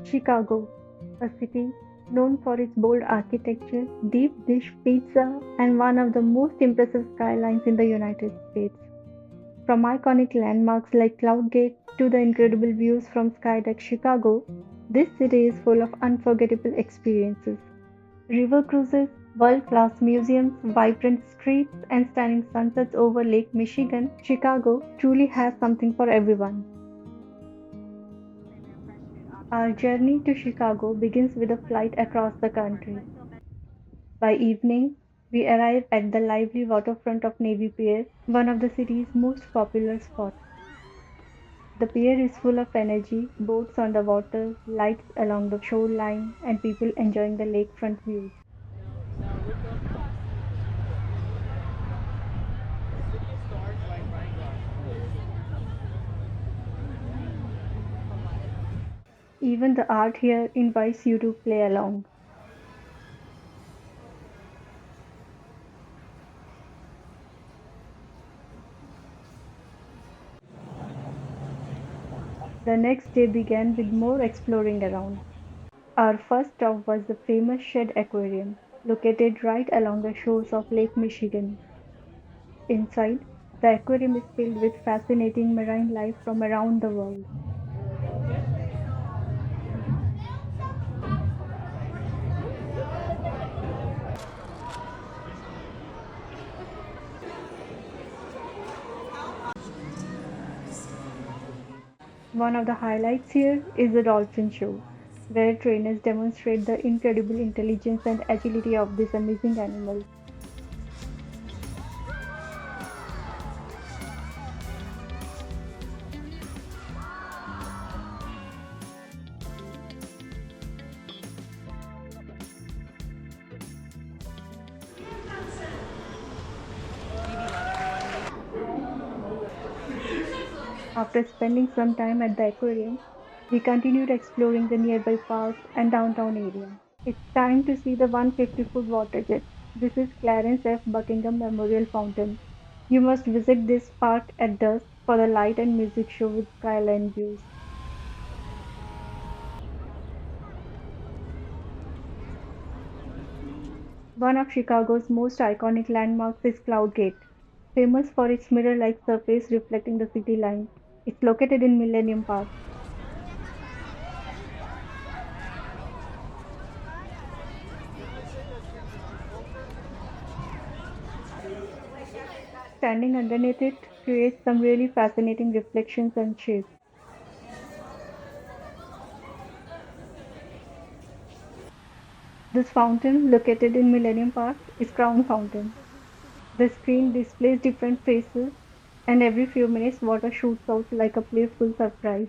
Chicago, a city known for its bold architecture, deep dish pizza, and one of the most impressive skylines in the United States. From iconic landmarks like Cloud Gate to the incredible views from Skydeck Chicago, this city is full of unforgettable experiences. River cruises, world class museums, vibrant streets, and stunning sunsets over Lake Michigan, Chicago truly has something for everyone. Our journey to Chicago begins with a flight across the country. By evening, we arrive at the lively waterfront of Navy Pier, one of the city's most popular spots. The pier is full of energy, boats on the water, lights along the shoreline, and people enjoying the lakefront views. Even the art here invites you to play along. The next day began with more exploring around. Our first stop was the famous Shed Aquarium, located right along the shores of Lake Michigan. Inside, the aquarium is filled with fascinating marine life from around the world. One of the highlights here is the Dolphin Show, where trainers demonstrate the incredible intelligence and agility of these amazing animals. After spending some time at the aquarium, we continued exploring the nearby parks and downtown area. It's time to see the 150-foot water jet. This is Clarence F. Buckingham Memorial Fountain. You must visit this park at dusk for the light and music show with skyline views. One of Chicago's most iconic landmarks is Cloud Gate, famous for its mirror-like surface reflecting the city line. It's located in Millennium Park. Standing underneath it creates some really fascinating reflections and shapes. This fountain, located in Millennium Park, is Crown Fountain. The screen displays different faces, and every few minutes water shoots out like a playful surprise.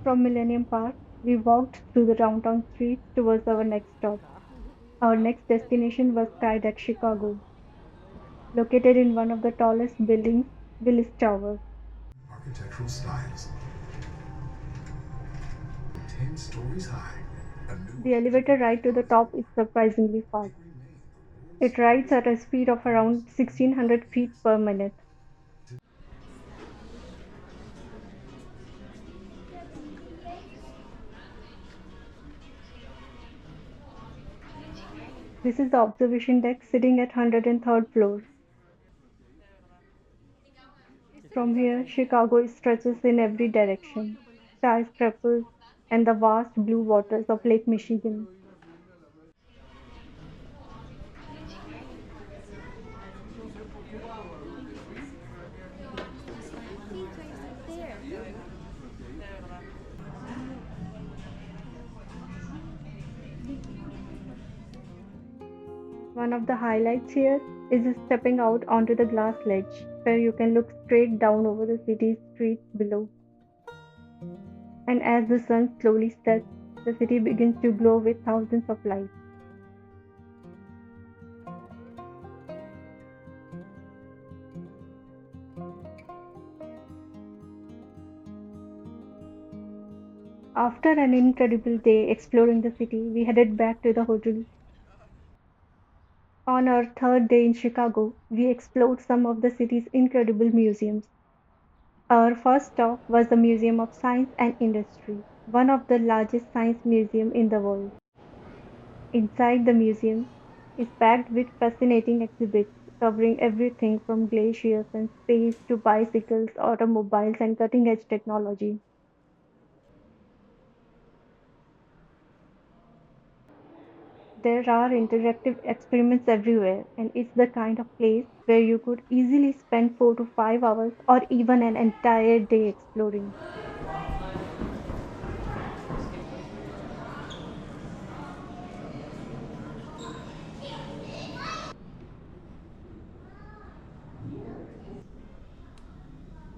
From Millennium Park, we walked through the downtown streets towards our next stop. Our next destination was Skydeck Chicago, located in one of the tallest buildings, Willis Tower. Architectural styles, 10 stories high. A new The elevator ride to the top is surprisingly fast. It rides at a speed of around 1600 feet per minute. This is the observation deck sitting at 103rd floor. From here, Chicago stretches in every direction. Skyscrapers and the vast blue waters of Lake Michigan. One of the highlights here is stepping out onto the glass ledge where you can look straight down over the city's streets below. And as the sun slowly sets, the city begins to glow with thousands of lights. After an incredible day exploring the city, we headed back to the hotel. On our third day in Chicago, we explored some of the city's incredible museums. Our first stop was the Museum of Science and Industry, one of the largest science museums in the world. Inside the museum is packed with fascinating exhibits covering everything from glaciers and space to bicycles, automobiles, and cutting edge technology. There are interactive experiments everywhere, and it's the kind of place where you could easily spend 4 to 5 hours or even an entire day exploring.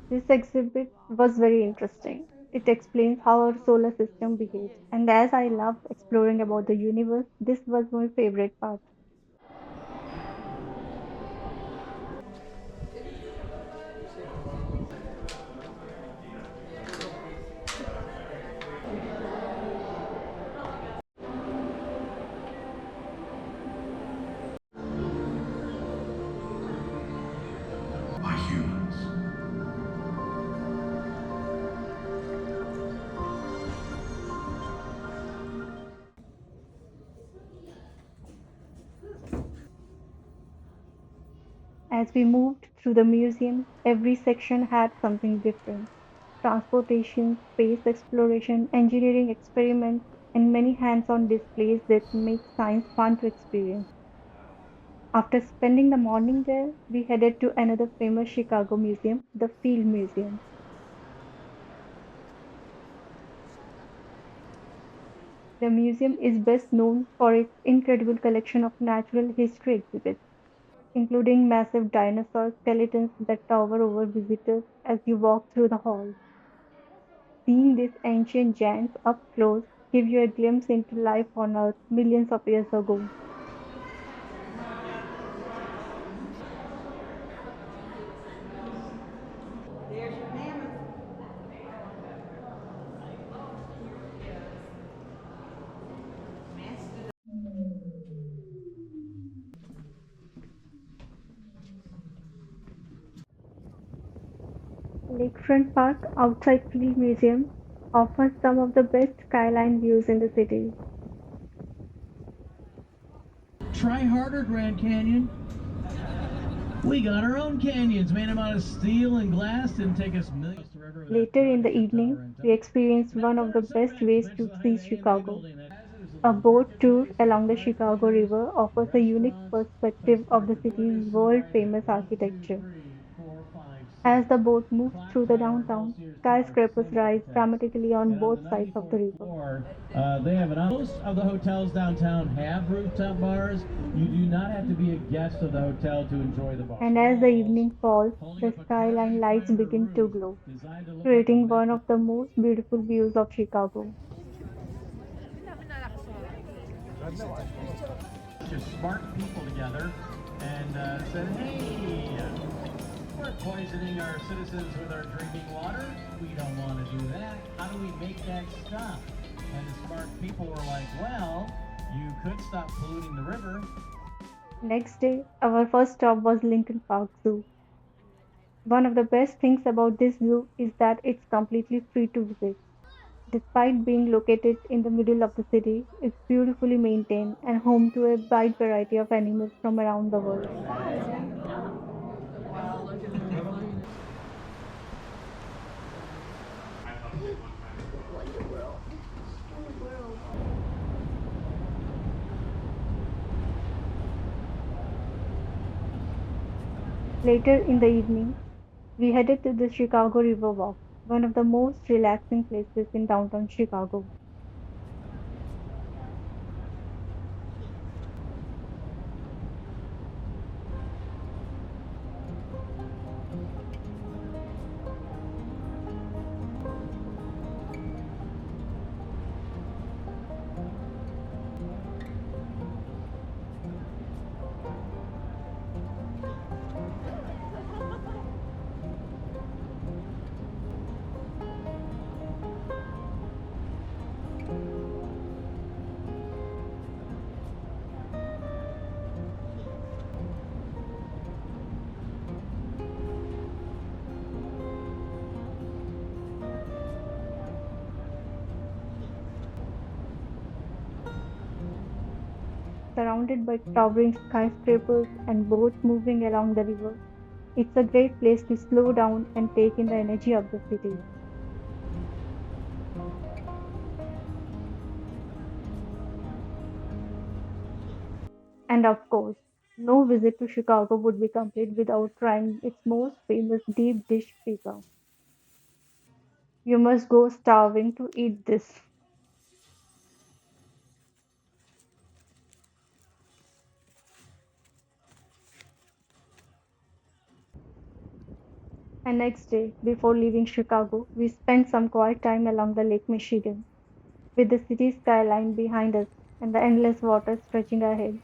This exhibit was very interesting. It explains how our solar system behaves, and as I love exploring about the universe, this was my favorite part. by humans. As we moved through the museum, every section had something different: transportation, space exploration, engineering experiments, and many hands on displays that make science fun to experience. After spending the morning there, we headed to another famous Chicago museum, the Field Museum. The museum is best known for its incredible collection of natural history exhibits, including massive dinosaur skeletons that tower over visitors as you walk through the halls. Seeing these ancient giants up close give you a glimpse into life on Earth millions of years ago. There's your mammoth. Mastodon. Lakefront Park outside Field Museum offers some of the best skyline views in the city. Try harder, Grand Canyon. We got our own canyons made them out of steel and glass. Didn't take us millions to river with that Later in the rocket tower evening, and we tunnel. experienced one of the Matter of best fact, ways to eventually see they ended up Chicago. rebuilding that. It was a A little boat marketplace, tour along the dry Chicago River cleaners, offers a unique restaurants, place perspective to of park the your city's produce and world ride it. famous One, two, architecture. three, four, five, six. As the boat moves Clock through the tower and both downtown, Sears Towers, the skyscrapers same rise architects. dramatically on And on the both sides of the 94th river. floor, they have most of the hotels downtown have rooftop bars. You do not have to be a guest of the hotel to enjoy the bar. And as the Walls evening falls, holding the up a skyline carbon lights fiber begin to roof glow, designed to look like a creating one mattress. of the most beautiful views of Chicago. Just smart people together and said, hey, we're poisoning our citizens with our drinking water. We don't want to do that. How do we make that stop? And the smart people were like, well, you could stop polluting the river. Next day, our first stop was Lincoln Park Zoo. One of the best things about this zoo is that it's completely free to visit. Despite being located in the middle of the city, it's beautifully maintained and home to a wide variety of animals from around the world. Later in the evening, we headed to the Chicago Riverwalk, one of the most relaxing places in downtown Chicago. surrounded by towering skyscrapers and boats moving along the river. It's a great place to slow down and take in the energy of the city. And of course, no visit to Chicago would be complete without trying its most famous deep dish pizza. You must go starving to eat this. And next day, before leaving Chicago, we spent some quiet time along the Lake Michigan, with the city skyline behind us and the endless water stretching ahead.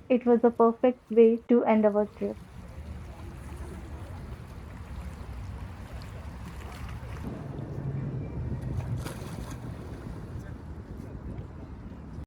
It was the perfect way to end our trip.